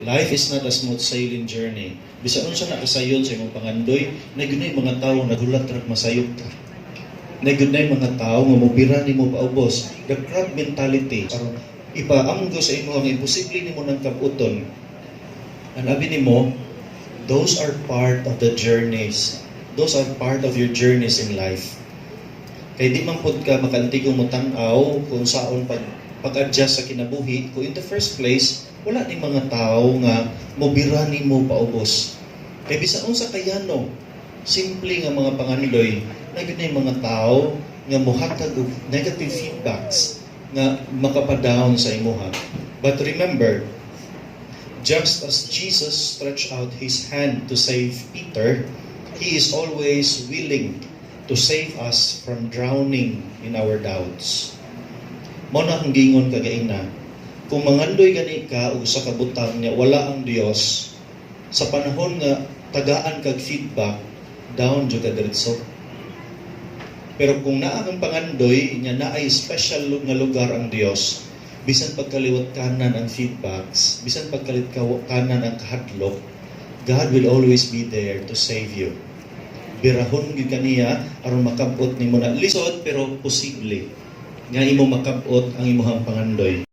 Life is not a smooth sailing journey. Bisan unsa na kasayon sa imong pangandoy, na gunay mga tawo nagulat ra masayop ka. Na gunay mga tawo nga mobira nimo paubos. The crab mentality aron ipaamgo sa imo ang imposible nimo nang kabuton. Ang abi nimo, those are part of the journeys. Those are part of your journeys in life. Kay di man pud ka makantigong mo tan-aw kung saon pag-adjust sa kinabuhi, kung in the first place wala ni mga tao nga mobira nimo paubos. Kay bisan unsa kayano, simple nga mga pangandoy, na gunay mga tao nga mohatag og negative feedbacks nga makapadown sa imuha. But remember, just as Jesus stretched out His hand to save Peter, He is always willing to save us from drowning in our doubts. Mao na akong gingon kagaina, kung mangandoy gani ka o sa kabutang niya wala ang Dios, sa panahon nga tagaan kag feedback, down jud ka diretso. Pero kung naa kang pangandoy nya naay special nga lugar ang Dios, bisan pagkaliwat kanan ang feedbacks, bisan pagkalit kanan ang kahadlok, God will always be there to save you. Birahon gyud kaniya aron makabot nimo na lisod pero posible nga imo makabot ang imong pangandoy.